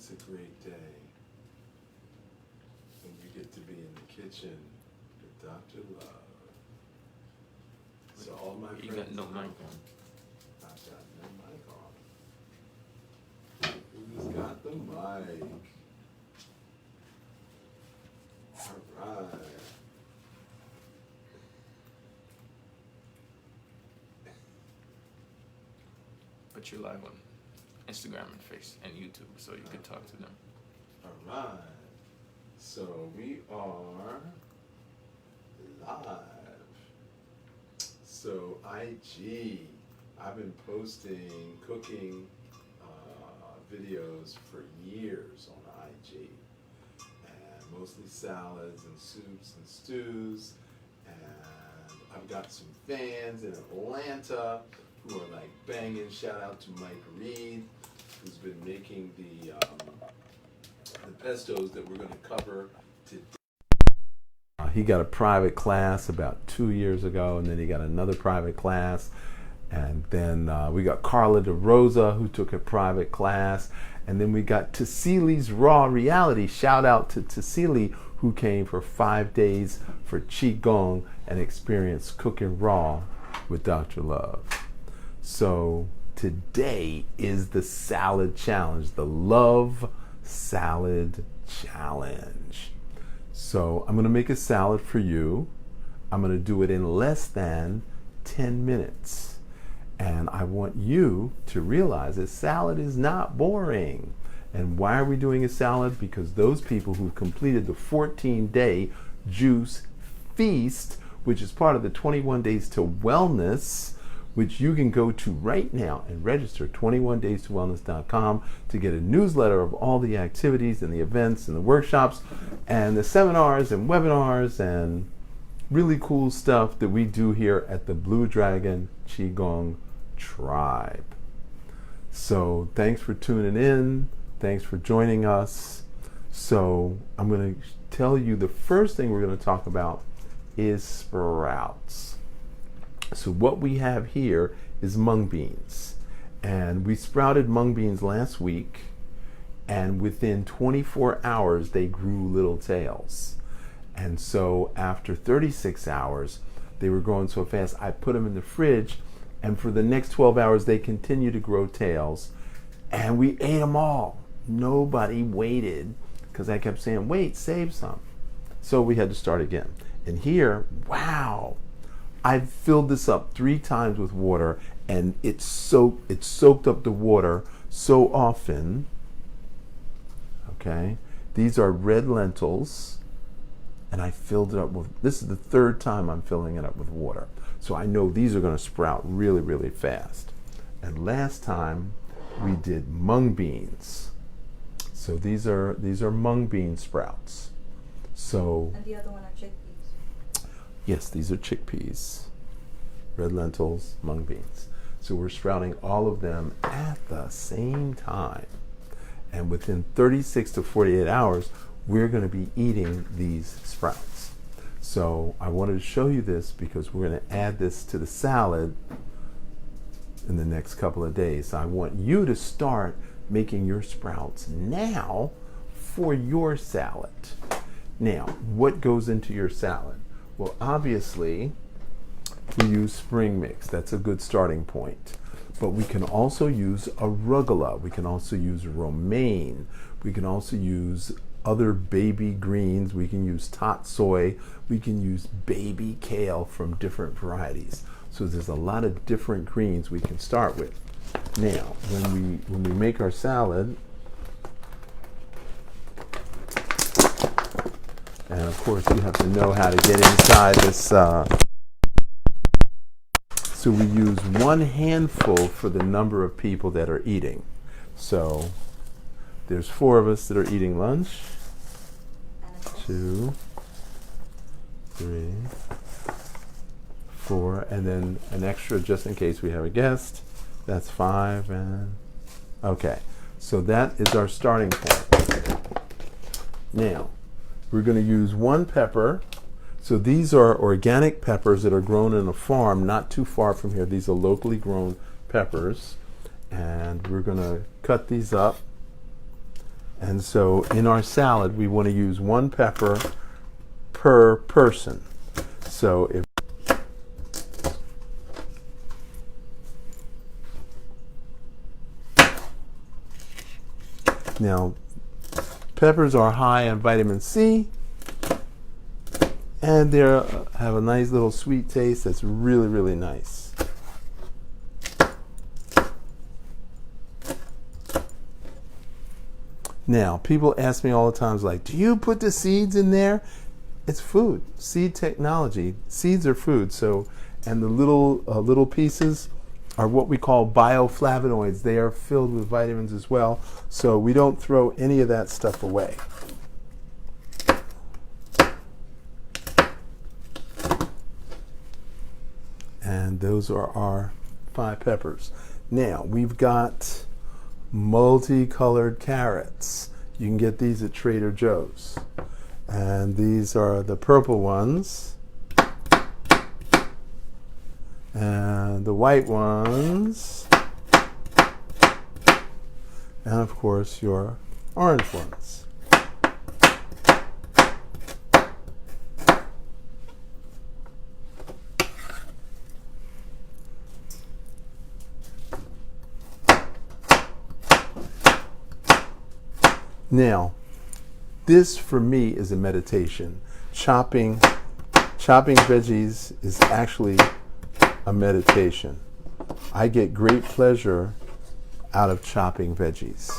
It's a great day when you get to be in the kitchen with Dr. Love. So all my friends. You got no mic on. I've got no mic on. Who's got the mic? All right. But you're live on Instagram and Face and YouTube, so you can talk to them. All right. So we are live. So IG, I've been posting cooking videos for years on IG, and mostly salads and soups and stews. And I've got some fans in Atlanta who are like banging. Shout out to Mike Reed, who's been making the pestos that we're going to cover today. He got a private class about 2 years ago, and then he got another private class. And then we got Carla DeRosa, who took a private class. And then we got Tassili's Raw Reality. Shout out to Tassili, who came for 5 days for Qigong and experienced cooking raw with Dr. Love. So today is the salad challenge, the Love Salad Challenge. So I'm going to make a salad for you. I'm going to do it in less than 10 minutes. And I want you to realize that salad is not boring. And why are we doing a salad? Because those people who completed the 14-day juice feast, which is part of the 21 Days to Wellness, which you can go to right now and register 21daystowellness.com to get a newsletter of all the activities and the events and the workshops and the seminars and webinars and really cool stuff that we do here at the Blue Dragon Qigong Tribe. So thanks for tuning in. Thanks for joining us. So I'm going to tell you the first thing we're going to talk about is sprouts. So what we have here is mung beans. And we sprouted mung beans last week, and within 24 hours they grew little tails. And so after 36 hours, they were growing so fast, I put them in the fridge, and for the next 12 hours they continued to grow tails, and we ate them all. Nobody waited, because I kept saying, wait, save some. So we had to start again. And here, wow, I've filled this up 3 times with water, and it soaked up the water so often. Okay, these are red lentils, and I filled it up with, this is the 3rd time I'm filling it up with water. So I know these are going to sprout really, really fast. And last time we did mung beans. So these are mung bean sprouts. So and the other one are chickpeas. Yes, these are chickpeas, red lentils, mung beans. So we're sprouting all of them at the same time. And within 36 to 48 hours, we're going to be eating these sprouts. So I wanted to show you this because we're going to add this to the salad in the next couple of days. So I want you to start making your sprouts now for your salad. Now, what goes into your salad? Well, obviously, we use spring mix. That's a good starting point. But we can also use arugula. We can also use romaine. We can also use other baby greens. We can use tatsoi. We can use baby kale from different varieties. So there's a lot of different greens we can start with. Now, when we make our salad, and of course you have to know how to get inside this. So we use 1 handful for the number of people that are eating. So there's 4 of us that are eating lunch. 2, 3, 4, and then an extra just in case we have a guest. That's 5, and okay. So that is our starting point. Now, we're going to use 1 pepper. So these are organic peppers that are grown in a farm not too far from here. These are locally grown peppers. And we're going to cut these up. And so in our salad, we want to use 1 pepper per person. So if now, peppers are high in vitamin C, and they have a nice little sweet taste that's really, really nice. Now, people ask me all the time, like, do you put the seeds in there? It's food, seed technology. Seeds are food. So, and the little pieces are what we call bioflavonoids. They are filled with vitamins as well. So we don't throw any of that stuff away. And those are our 5 peppers. Now, we've got multicolored carrots. You can get these at Trader Joe's. And these are the purple ones. And the white ones. And of course, your orange ones. Now, this for me is a meditation. Chopping veggies is actually a meditation. I get great pleasure out of chopping veggies.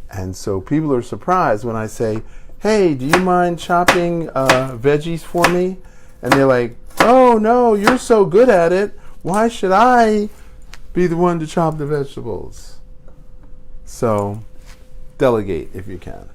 And so people are surprised when I say, hey, do you mind chopping veggies for me? And they're like, oh no, you're so good at it. Why should I be the one to chop the vegetables? So delegate if you can.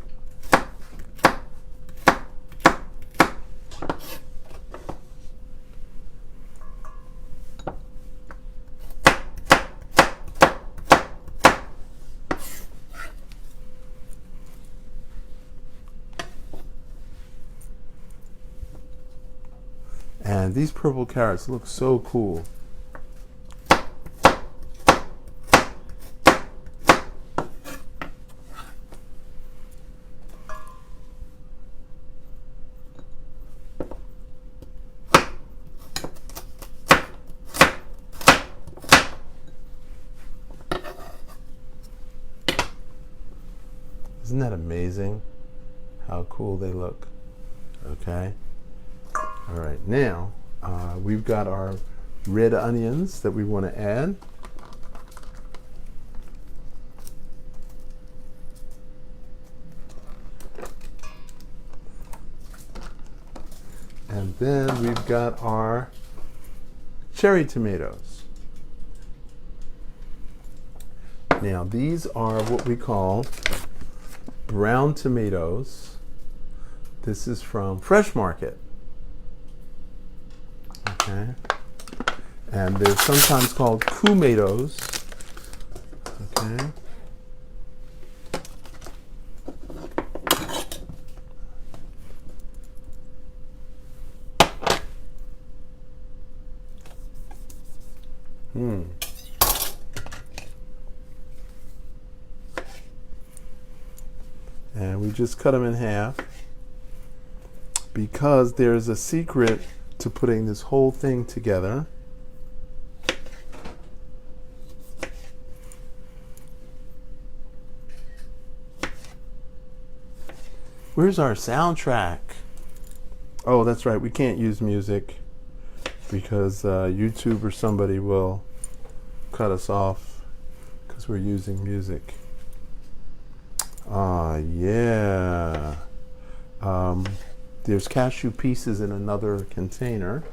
And these purple carrots look so cool. Isn't that amazing how cool they look? Okay. All right, now we've got our red onions that we want to add. And then we've got our cherry tomatoes. Now these are what we call brown tomatoes. This is from Fresh Market. Okay. And they're sometimes called kumatoes. Okay. And we just cut them in half because there's a secret to putting this whole thing together. Where's our soundtrack? Oh, that's right, we can't use music because YouTube or somebody will cut us off because we're using music. Yeah. There's cashew pieces in another container.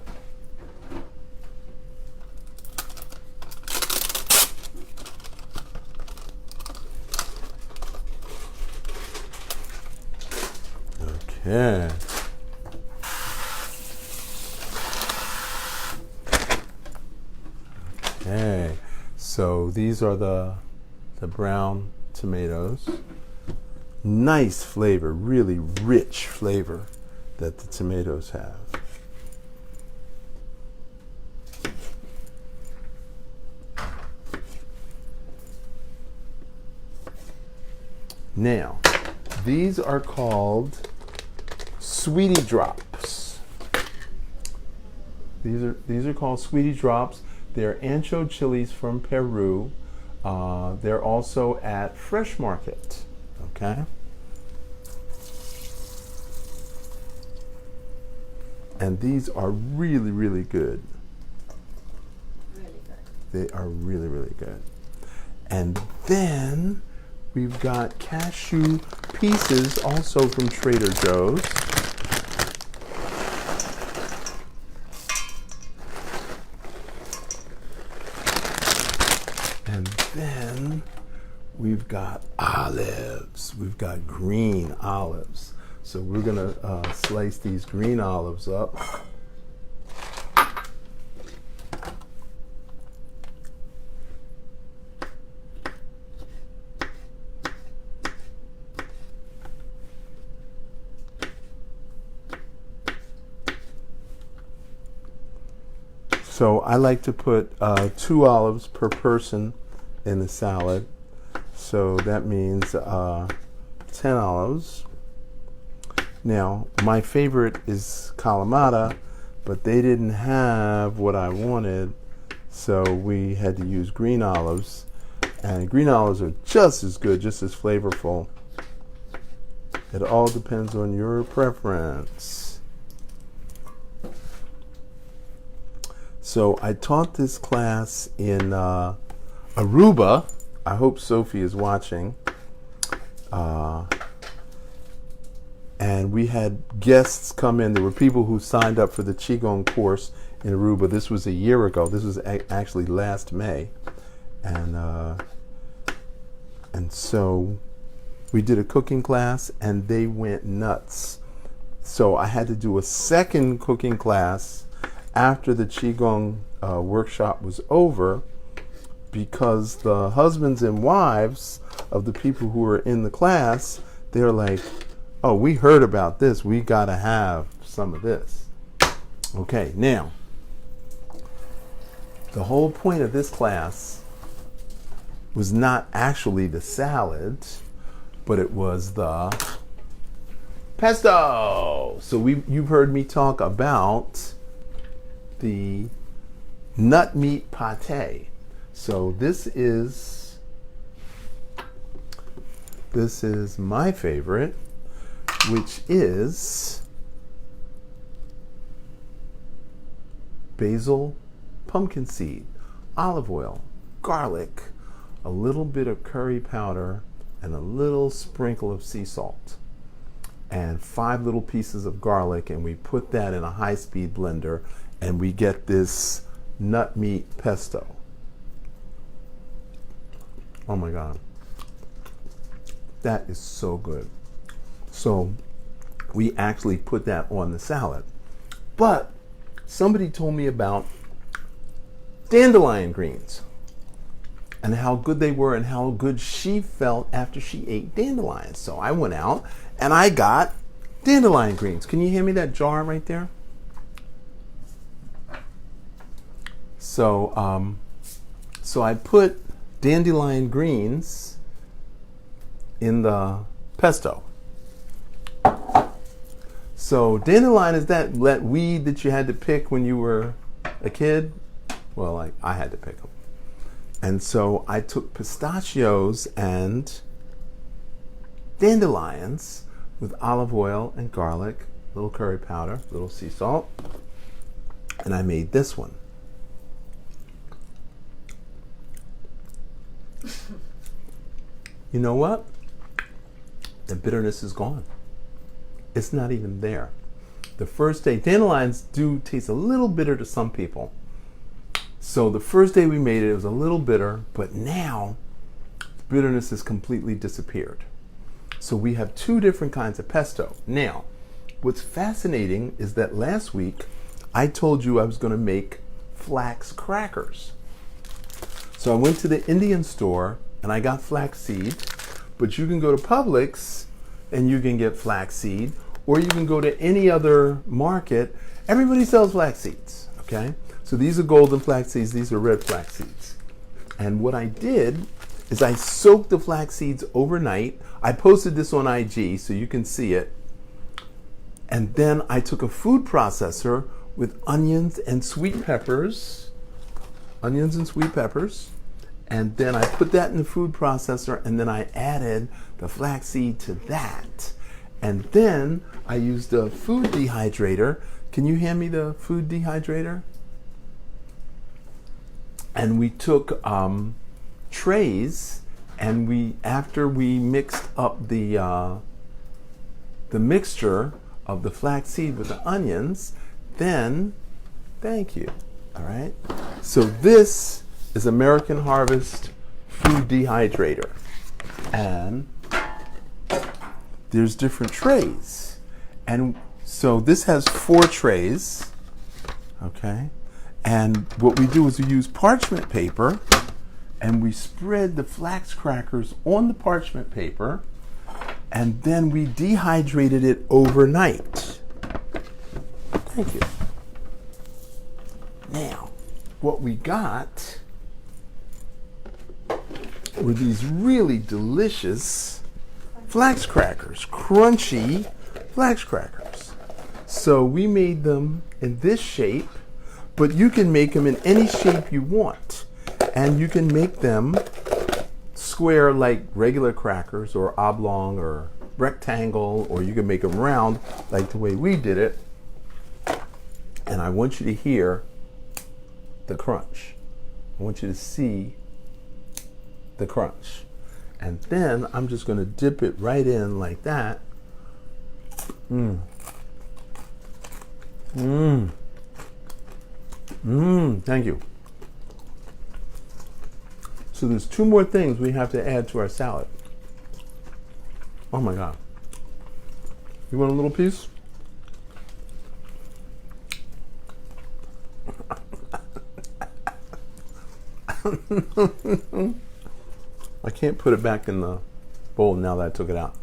Okay. Okay. So these are the brown tomatoes. Nice flavor, really rich flavor that the tomatoes have. Now, These are called Sweetie Drops. These are called Sweetie Drops. They're ancho chilies from Peru. They're also at Fresh Market. Okay. And these are really, really good. Really good. They are really, really good. And then we've got cashew pieces also from Trader Joe's. And then we've got olives. We've got green olives. So we're gonna slice these green olives up. So I like to put 2 olives per person in the salad. So that means 10 olives. Now, my favorite is Kalamata, but they didn't have what I wanted, so we had to use green olives. And green olives are just as good, just as flavorful. It all depends on your preference. So I taught this class in Aruba. I hope Sophie is watching. And we had guests come in. There were people who signed up for the Qigong course in Aruba. This was a year ago. This was actually last May. And so we did a cooking class, and they went nuts. So I had to do a second cooking class after the Qigong workshop was over, because the husbands and wives of the people who were in the class, they're like, oh, we heard about this. We got to have some of this. Okay, now, the whole point of this class was not actually the salad, but it was the pesto. So you've heard me talk about the nut meat pate. So this is my favorite, which is basil, pumpkin seed, olive oil, garlic, a little bit of curry powder, and a little sprinkle of sea salt, and 5 little pieces of garlic, and we put that in a high-speed blender, and we get this nut meat pesto. Oh my God. That is so good. So we actually put that on the salad. But somebody told me about dandelion greens and how good they were and how good she felt after she ate dandelions. So I went out and I got dandelion greens. Can you hand me that jar right there? So, so I put dandelion greens in the pesto. So dandelion is that weed that you had to pick when you were a kid? Well, I had to pick them. And so I took pistachios and dandelions with olive oil and garlic, little curry powder, little sea salt, and I made this one. You know what? The bitterness is gone. It's not even there. The first day, dandelions do taste a little bitter to some people. So the first day we made it, it was a little bitter, but now the bitterness has completely disappeared. So we have 2 different kinds of pesto. Now, what's fascinating is that last week I told you I was going to make flax crackers. So I went to the Indian store and I got flax seed, but you can go to Publix and you can get flax seed, or you can go to any other market. Everybody sells flax seeds, okay? So these are golden flax seeds, these are red flax seeds. And what I did is I soaked the flax seeds overnight. I posted this on IG so you can see it. And then I took a food processor with onions and sweet peppers. Onions and sweet peppers. And then I put that in the food processor, and then I added the flaxseed to that. And then I used the food dehydrator. Can you hand me the food dehydrator? And we took trays, and after we mixed up the mixture of the flaxseed with the onions, then, thank you, all right? So this is American Harvest Food Dehydrator. And there's different trays. And so this has 4 trays, okay? And what we do is we use parchment paper, and we spread the flax crackers on the parchment paper, and then we dehydrated it overnight. Thank you. Now, what we got were these really delicious flax crackers, crunchy flax crackers. So we made them in this shape, but you can make them in any shape you want. And you can make them square like regular crackers, or oblong, or rectangle, or you can make them round like the way we did it. And I want you to hear the crunch. I want you to see the crunch. And then I'm just going to dip it right in like that. Mmm. Mmm. Mmm. Thank you. So there's 2 more things we have to add to our salad. Oh my God. You want a little piece? I can't put it back in the bowl now that I took it out.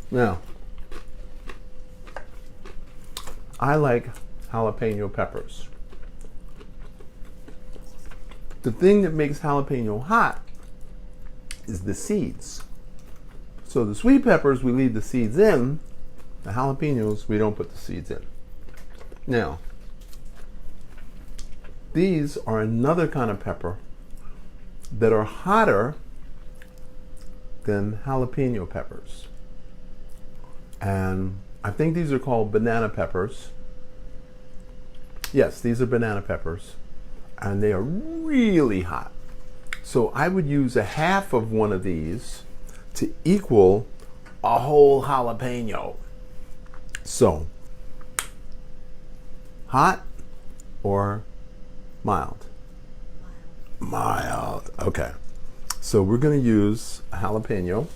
Now, I like jalapeno peppers. The thing that makes jalapeno hot is the seeds. So the sweet peppers, we leave the seeds in. The jalapenos, we don't put the seeds in. Now, these are another kind of pepper that are hotter than jalapeno peppers. And I think these are called banana peppers. Yes, these are banana peppers. And they are really hot. So I would use a half of one of these to equal a whole jalapeno. So, hot or mild? Mild. Okay. So we're going to use a jalapeno.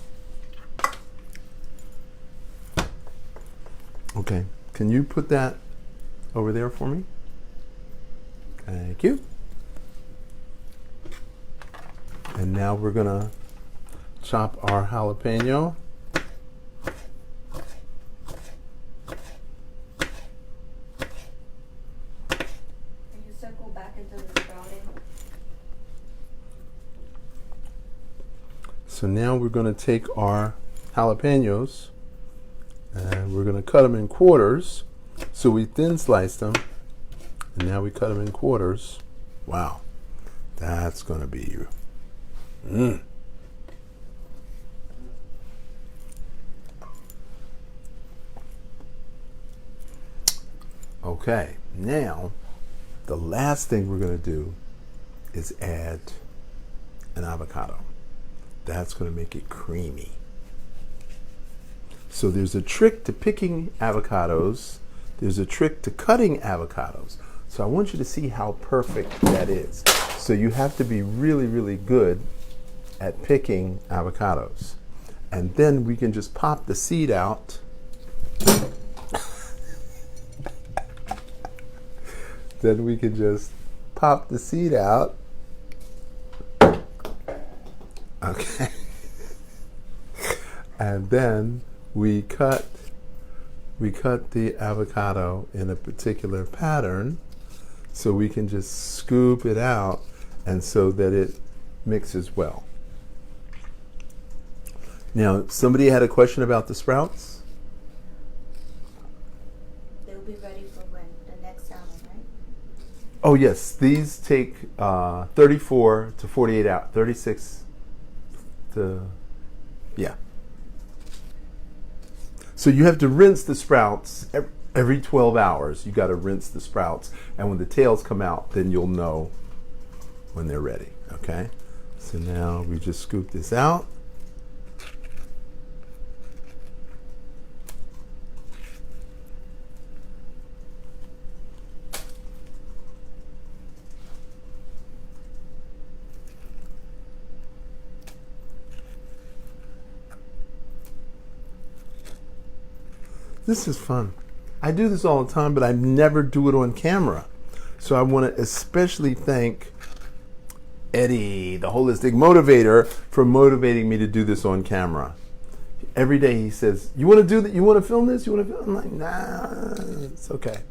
Okay. Can you put that over there for me? Thank you. And now we're going to chop our jalapeno. Can you circle back into the sprouting? So now we're going to take our jalapenos and we're going to cut them in quarters. So we thin sliced them, and now we cut them in quarters. Wow, that's going to be Okay, now the last thing we're going to do is add an avocado. That's going to make it creamy. So there's a trick to picking avocados. There's a trick to cutting avocados. So I want you to see how perfect that is. So you have to be really, really good at picking avocados. And then we can just pop the seed out. Then we can just pop the seed out. Okay. And then we cut the avocado in a particular pattern, so we can just scoop it out, and so that it mixes well. Now, somebody had a question about the sprouts? They'll be ready for when? The next salad, right? Oh, yes. These take 34 to 48 hours. 36 to... Yeah. So you have to rinse the sprouts every 12 hours. You got to rinse the sprouts. And when the tails come out, then you'll know when they're ready. Okay? So now we just scoop this out. This is fun. I do this all the time, but I never do it on camera. So I want to especially thank Eddie, the holistic motivator, for motivating me to do this on camera. Every day he says, "You want to do that? You want to film this? You want to film?" I'm like, "Nah, it's okay."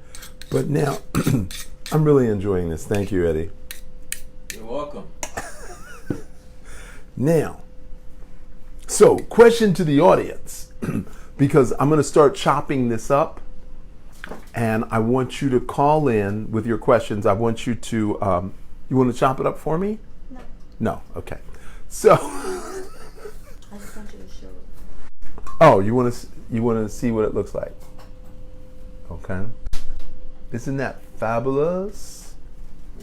But now I'm really enjoying this. Thank you, Eddie. You're welcome. Now, so question to the audience. Because I'm going to start chopping this up, and I want you to call in with your questions. I want you to, you want to chop it up for me? No. No, okay. So, I just want you to show it. oh, you want to see what it looks like? Okay. Isn't that fabulous?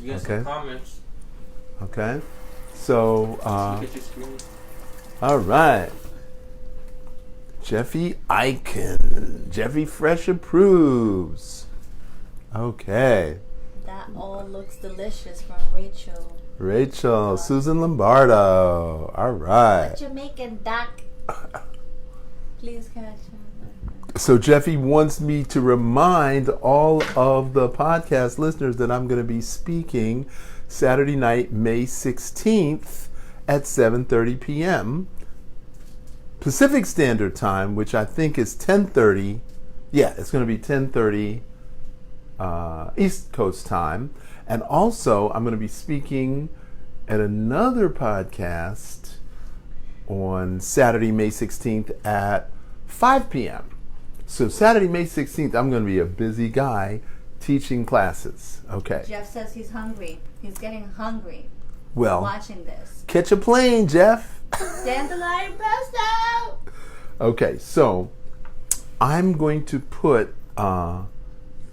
We got Okay. some comments. Okay. So, Look at your screen. all right. Jeffy Eichen. Jeffy Fresh approves. Okay. That all looks delicious from Rachel. Rachel, Susan Lombardo. All right. What Jamaican duck? Please catch on. So Jeffy wants me to remind all of the podcast listeners that I'm going to be speaking Saturday night, May 16th at 7:30 p.m. Pacific Standard Time, which I think is 10:30. Yeah, it's going to be 10:30 East Coast time. And also, I'm going to be speaking at another podcast on Saturday, May 16th at 5 p.m. So Saturday, May 16th, I'm going to be a busy guy teaching classes. Okay. Jeff says he's hungry. He's getting hungry Well, watching this. catch a plane, Jeff. Dandelion pesto! Okay, so I'm going to put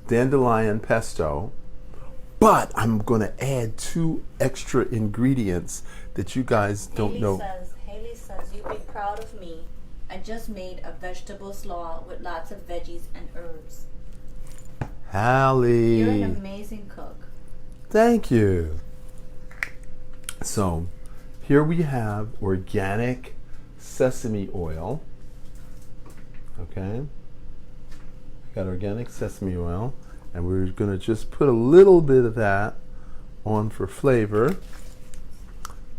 dandelion pesto, but I'm going to add 2 extra ingredients that you guys don't know. Haley says, you'd be proud of me. I just made a vegetable slaw with lots of veggies and herbs. Hallie. You're an amazing cook. Thank you. So here we have organic sesame oil. Okay. Got organic sesame oil. And we're going to just put a little bit of that on for flavor.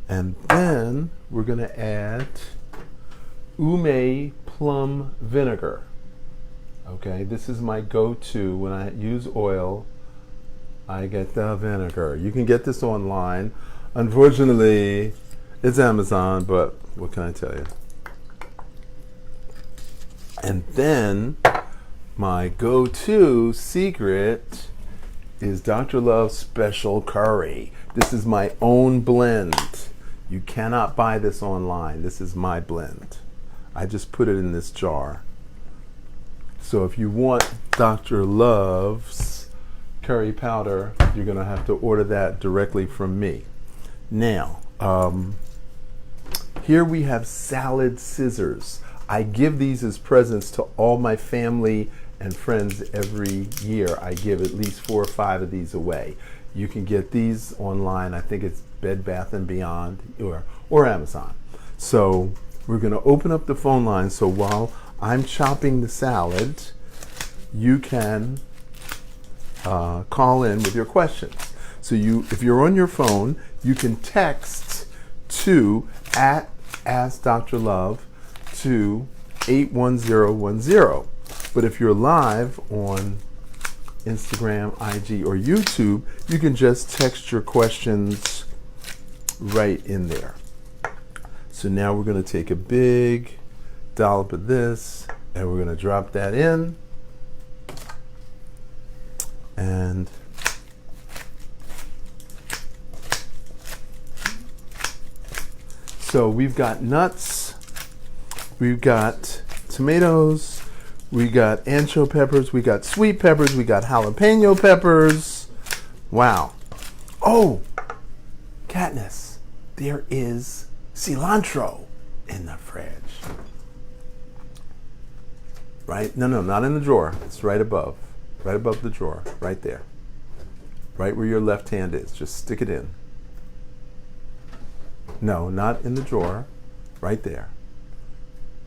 And then we're going to add Gourmet plum vinegar. Okay, this is my go-to when I use oil. I get the vinegar. You can get this online. Unfortunately, it's Amazon, but what can I tell you? And then my go-to secret is Dr. Love's Special Curry. This is my own blend. You cannot buy this online. This is my blend. I just put it in this jar. So if you want Dr. Love's curry powder, you're going to have to order that directly from me. Now, here we have salad scissors. I give these as presents to all my family and friends every year. I give at least 4 or 5 of these away. You can get these online. I think it's Bed Bath & Beyond or Amazon. So we're going to open up the phone line. So while I'm chopping the salad, you can call in with your questions. So if you're on your phone, you can text to @AskDrLove to 81010. But if you're live on Instagram, IG, or YouTube, you can just text your questions right in there. So now we're going to take a big dollop of this, and we're going to drop that in. And so we've got nuts, we've got tomatoes, we got ancho peppers, we got sweet peppers, we got jalapeno peppers. Wow. Oh, Katniss, there is cilantro in the fridge. Right? No, not in the drawer. It's right above the drawer, right there. Right where your left hand is. Just stick it in. No, not in the drawer. Right there.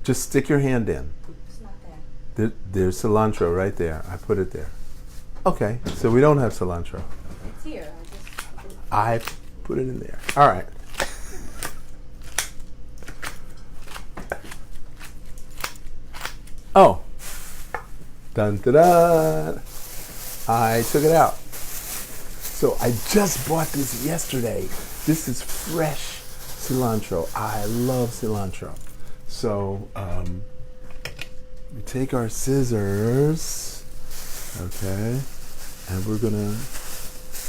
Just stick your hand in. It's not there. There's cilantro right there. I put it there. Okay, so we don't have cilantro. It's here. I put it in there. All right. Oh. Dun da da. I took it out. So I just bought this yesterday. This is fresh cilantro. I love cilantro. So we take our scissors, okay, and we're gonna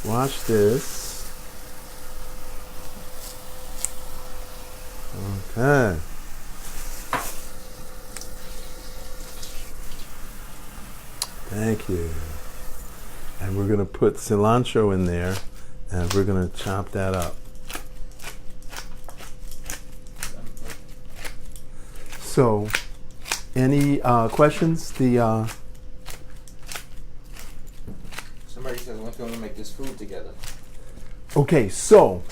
wash this. Okay. Thank you. And we're going to put cilantro in there, and we're going to chop that up. So, any questions? Somebody says, when can we make this food together? Okay, so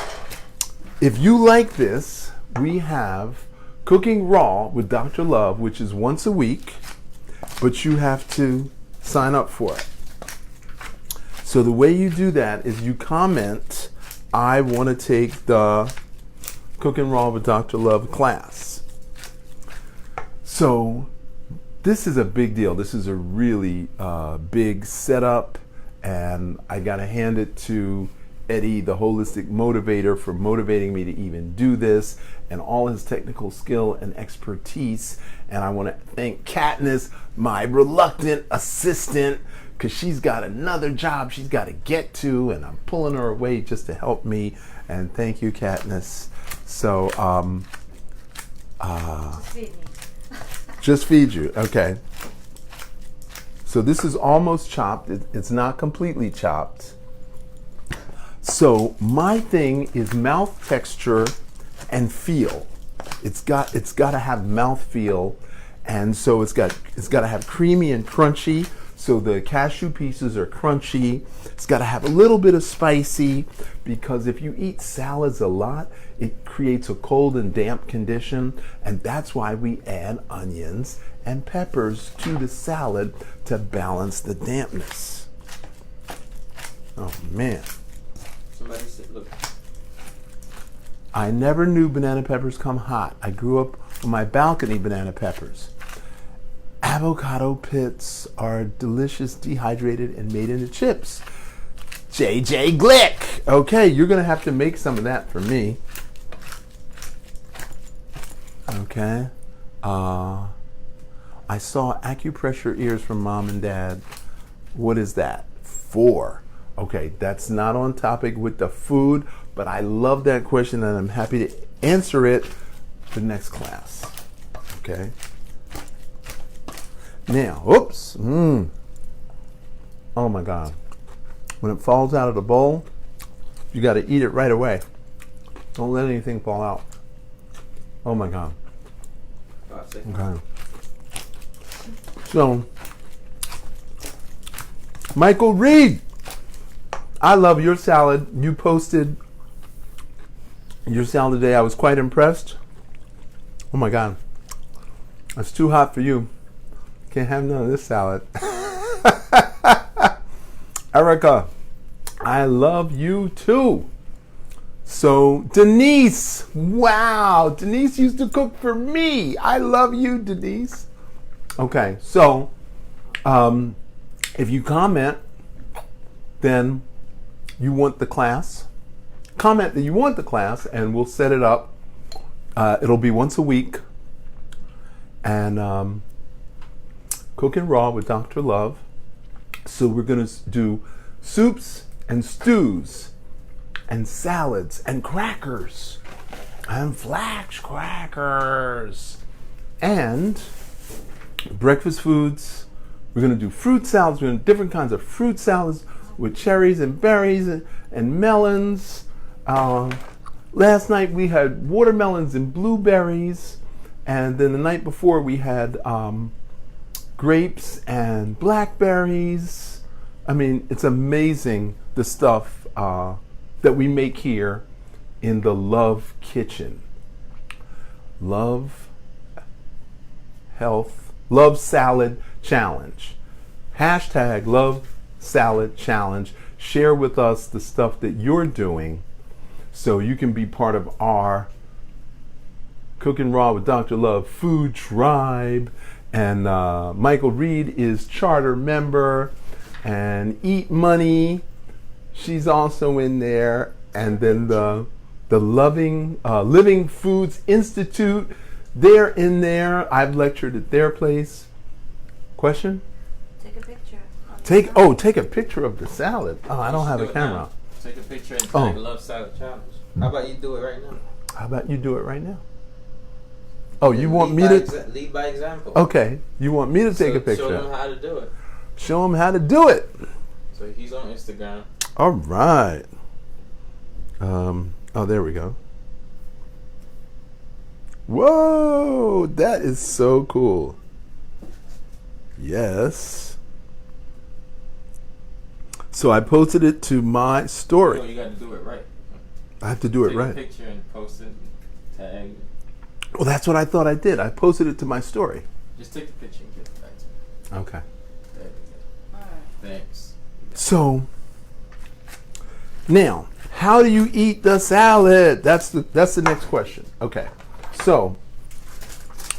if you like this, we have Cooking Raw with Dr. Love, which is once a week, but you have to sign up for it. So the way you do that is you comment, I want to take the Cooking Raw with Dr. Love class. So this is a big deal. This is a really big setup, and I got to hand it to Eddie, the holistic motivator, for motivating me to even do this, and all his technical skill and expertise. And I want to thank Katniss, my reluctant assistant, because she's got another job she's got to get to, and I'm pulling her away just to help me. And thank you, Katniss. So, Just feed me. just feed you. Okay. So this is almost chopped. It's not completely chopped. So my thing is mouth texture and feel. It's got to have mouth feel, and so it's got to have creamy and crunchy. So the cashew pieces are crunchy. It's got to have a little bit of spicy, because if you eat salads a lot, it creates a cold and damp condition, and that's why we add onions and peppers to the salad to balance the dampness. Oh man. Somebody said, look. I never knew banana peppers come hot. I grew up on my balcony banana peppers. Avocado pits are delicious, dehydrated, and made into chips. JJ Glick. Okay, you're going to have to make some of that for me. Okay. I saw acupressure ears from mom and dad. What is that? 4. Okay, that's not on topic with the food, but I love that question, and I'm happy to answer it for the next class. Okay. Now, oops. Oh my God. When it falls out of the bowl, you got to eat it right away. Don't let anything fall out. Oh my God. Okay. So, Michael Reed, I love your salad. You posted your salad today. I was quite impressed. Oh my God. It's too hot for you. Can't have none of this salad. Erica, I love you too. So, Denise, wow. Denise used to cook for me. I love you, Denise. Okay, so if you comment, then you want the class. Comment that you want the class, and we'll set it up. It'll be once a week. and Cooking Raw with Dr. Love. So we're going to do soups and stews and salads and crackers and flax crackers and breakfast foods. We're going to do fruit salads. We're going to do different kinds of fruit salads with cherries and berries and melons. Last night we had watermelons and blueberries, and then the night before we had grapes and blackberries. I mean, it's amazing the stuff that we make here in the Love Kitchen. Love Health, Love Salad Challenge. Hashtag Love Salad Challenge. Share with us the stuff that you're doing so you can be part of our Cooking Raw with Dr. Love food tribe. And Michael Reed is charter member, and Eat Money, she's also in there. And then the Living Foods Institute, they're in there. I've lectured at their place. Question? Take a picture. Take a picture of the salad. Oh, I don't have a camera. Take a picture and tag Love Salad Challenge. How about you do it right now? Oh, you want me to lead by example? Okay, you want me to take a picture? Show them how to do it. Show them how to do it. So he's on Instagram. All right. Oh, there we go. Whoa, that is so cool. Yes. So I posted it to my story. No, you got to do it right. I have to do it right. Take a picture and post it. Tag. Well, that's what I thought I did. I posted it to my story. Just take the picture and get it back to me. Okay. There we go. All right. Thanks. So now, how do you eat the salad? That's the next question. Okay. So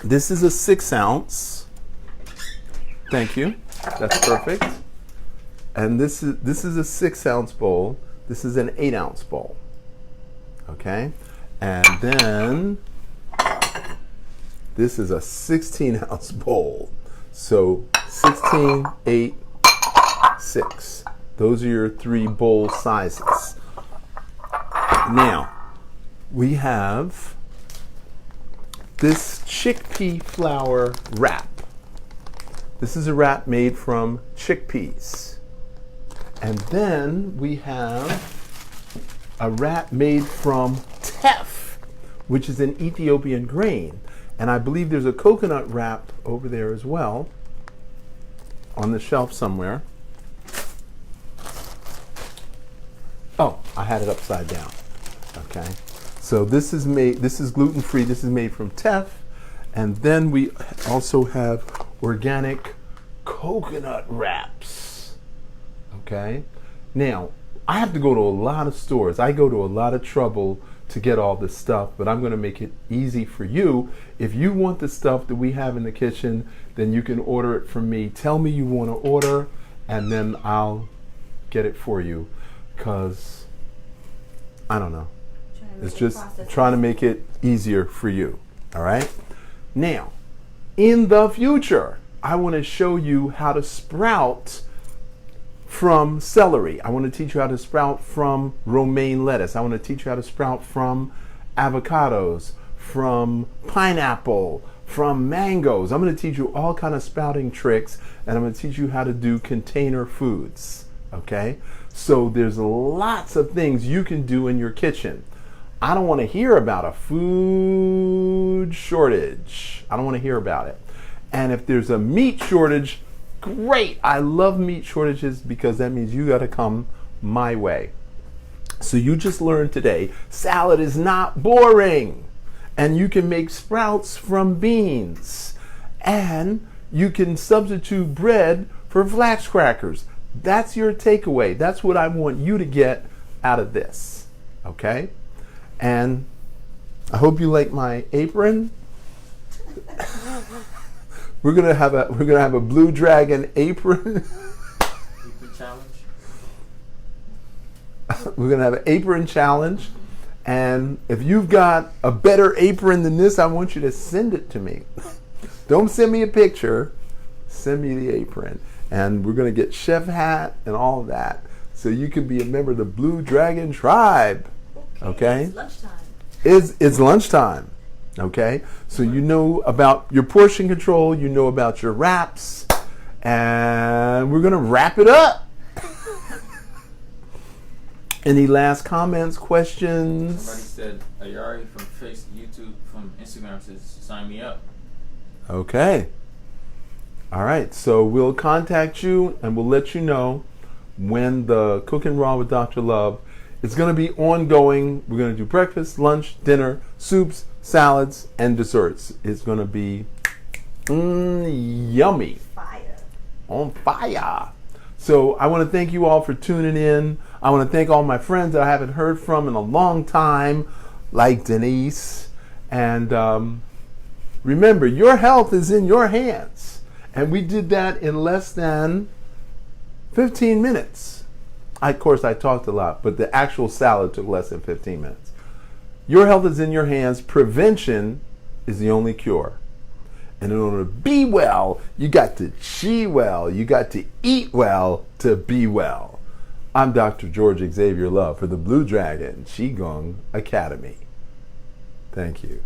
this is a 6 ounce. Thank you. That's perfect. And this is a 6 ounce bowl. This is an 8 ounce bowl. Okay. And then this is a 16 ounce bowl. So 16, 8, 6. Those are your 3 bowl sizes. Now, we have this chickpea flour wrap. This is a wrap made from chickpeas. And then we have a wrap made from teff, which is an Ethiopian grain. And I believe there's a coconut wrap over there as well on the shelf somewhere. Oh, I had it upside down. Okay. So this is gluten-free. This is made from teff. And then we also have organic coconut wraps. Okay. Now, I have to go to a lot of stores. I go to a lot of trouble to get all this stuff, but I'm going to make it easy for you. If you want the stuff that we have in the kitchen, then you can order it from me. Tell me you want to order, and then I'll get it for you. Because, I don't know. It's just trying to make it easier for you. All right? Now, in the future, I want to show you how to sprout from celery. I want to teach you how to sprout from romaine lettuce. I want to teach you how to sprout from avocados, from pineapple, from mangoes. I'm going to teach you all kind of sprouting tricks, and I'm going to teach you how to do container foods. Okay? So there's lots of things you can do in your kitchen. I don't want to hear about a food shortage. I don't want to hear about it. And if there's a meat shortage, great. I love meat shortages because that means you got to come my way. So you just learned today, salad is not boring. And you can make sprouts from beans. And you can substitute bread for flax crackers. That's your takeaway. That's what I want you to get out of this. Okay? And I hope you like my apron. We're gonna have a blue dragon apron. Challenge. We're gonna have an apron challenge, and if you've got a better apron than this, I want you to send it to me. Don't send me a picture. Send me the apron. And we're going to get chef hat and all of that. So you can be a member of the Blue Dragon tribe. Okay? It's lunchtime. It's lunchtime. Okay? So you know about your portion control. You know about your wraps. And we're going to wrap it up. Any last comments, questions? Somebody said, Ayari from YouTube, from Instagram says, sign me up. Okay. All right. So we'll contact you and we'll let you know when the Cooking Raw with Dr. Love is going to be ongoing. We're going to do breakfast, lunch, dinner, soups, salads, and desserts. It's going to be yummy. Fire. On fire. So I want to thank you all for tuning in. I want to thank all my friends that I haven't heard from in a long time, like Denise. And remember, your health is in your hands. And we did that in less than 15 minutes. Of course, I talked a lot, but the actual salad took less than 15 minutes. Your health is in your hands. Prevention is the only cure. And in order to be well, you got to chi well. You got to eat well to be well. I'm Dr. George Xavier Love for the Blue Dragon Qigong Academy. Thank you.